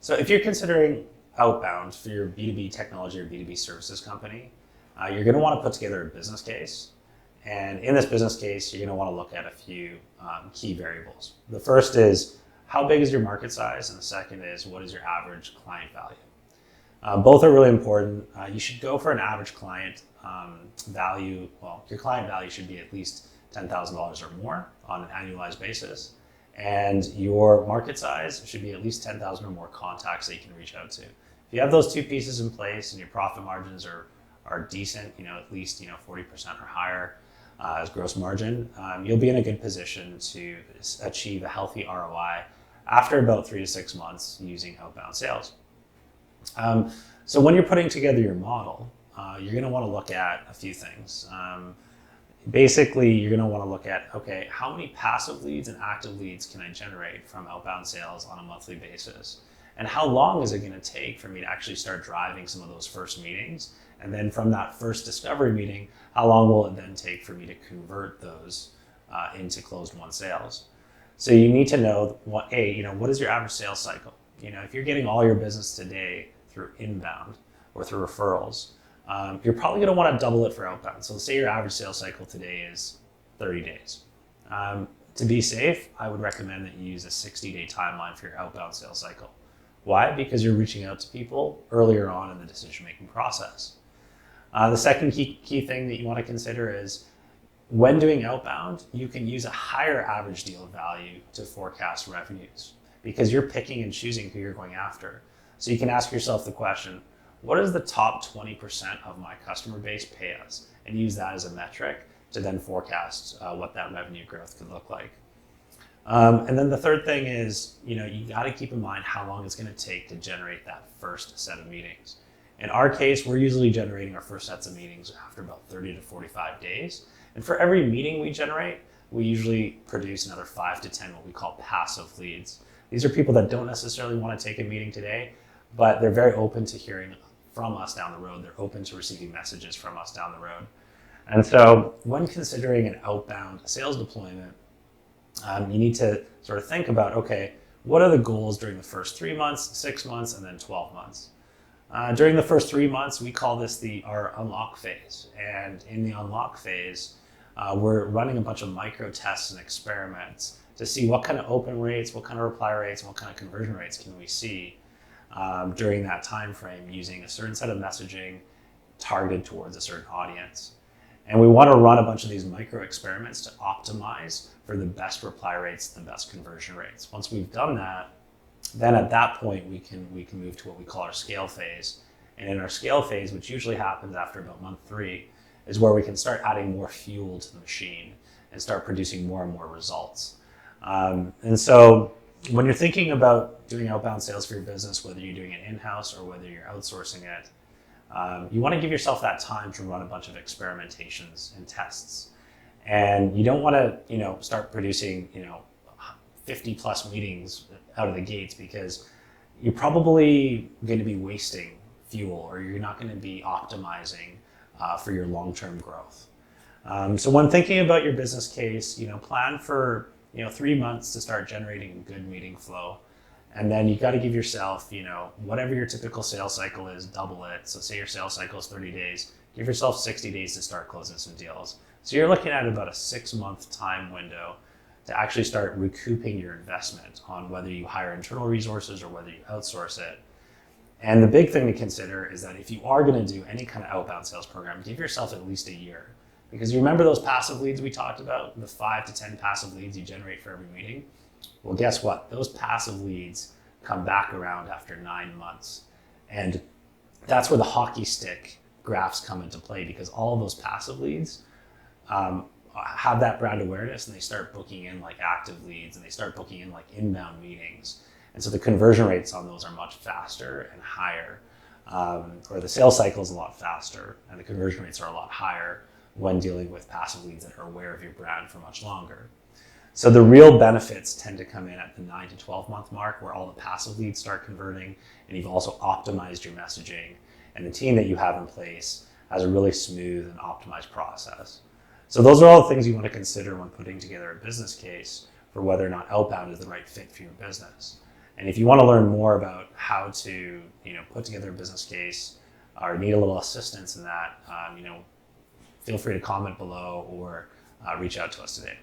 So if you're considering Outbound for your B2B technology or B2B services company, you're going to want to put together a business case. And in this business case, you're going to want to look at a few key variables. The first is how big is your market size? And the second is what is your average client value? Both are really important. You should go for an average client value. Well, your client value should be at least $10,000 or more on an annualized basis. And your market size should be at least 10,000 or more contacts that you can reach out to. If you have those two pieces in place and your profit margins are decent, at least 40% or higher as gross margin, you'll be in a good position to achieve a healthy ROI after about 3 to 6 months using outbound sales. So when you're putting together your model, you're going to want to look at a few things. Basically, you're going to want to look at, okay, how many passive leads and active leads can I generate from outbound sales on a monthly basis? And how long is it going to take for me to actually start driving some of those first meetings? And then from that first discovery meeting, how long will it then take for me to convert those into closed-won sales? So you need to know what is your average sales cycle? If you're getting all your business today through inbound or through referrals, you're probably going to want to double it for outbound. So say your average sales cycle today is 30 days. To be safe, I would recommend that you use a 60-day timeline for your outbound sales cycle. Why? Because you're reaching out to people earlier on in the decision-making process. The second key thing that you want to consider is when doing outbound, you can use a higher average deal value to forecast revenues because you're picking and choosing who you're going after. So you can ask yourself the question, what does the top 20% of my customer base pay us? And use that as a metric to then forecast what that revenue growth could look like. And then the third thing is, you got to keep in mind how long it's going to take to generate that first set of meetings. In our case, we're usually generating our first sets of meetings after about 30 to 45 days. And for every meeting we generate, we usually produce another 5 to 10 what we call passive leads. These are people that don't necessarily want to take a meeting today, but they're very open to hearing from us down the road. They're open to receiving messages from us down the road. And so when considering an outbound sales deployment, you need to sort of think about, okay, what are the goals during the first 3 months, 6 months, and then 12 months? During the first 3 months, we call this our unlock phase. And in the unlock phase, we're running a bunch of micro tests and experiments to see what kind of open rates, what kind of reply rates, and what kind of conversion rates can we see during that time frame using a certain set of messaging targeted towards a certain audience. And we want to run a bunch of these micro experiments to optimize for the best reply rates, the best conversion rates. Once we've done that, then at that point we can move to what we call our scale phase. And in our scale phase, which usually happens after about month 3, is where we can start adding more fuel to the machine and start producing more and more results. And so when you're thinking about doing outbound sales for your business, whether you're doing it in-house or whether you're outsourcing it, you want to give yourself that time to run a bunch of experimentations and tests. And you don't want to, start producing, 50 plus meetings out of the gates because you're probably going to be wasting fuel or you're not going to be optimizing for your long-term growth. So when thinking about your business case, plan for 3 months to start generating good meeting flow. And then you got to give yourself, whatever your typical sales cycle is, double it. So say your sales cycle is 30 days, give yourself 60 days to start closing some deals. So you're looking at about a 6-month time window to actually start recouping your investment on whether you hire internal resources or whether you outsource it. And the big thing to consider is that if you are going to do any kind of outbound sales program, give yourself at least a year. Because you remember those passive leads we talked about, the 5 to 10 passive leads you generate for every meeting? Well, guess what? Those passive leads come back around after 9 months. And that's where the hockey stick graphs come into play because all of those passive leads have that brand awareness and they start booking in like active leads and they start booking in like inbound meetings. And so the conversion rates on those are much faster and higher, or the sales cycle is a lot faster and the conversion rates are a lot higher when dealing with passive leads that are aware of your brand for much longer. So the real benefits tend to come in at the 9 to 12 month mark where all the passive leads start converting and you've also optimized your messaging and the team that you have in place has a really smooth and optimized process. So those are all the things you want to consider when putting together a business case for whether or not outbound is the right fit for your business. And if you want to learn more about how to, put together a business case or need a little assistance in that, feel free to comment below or reach out to us today.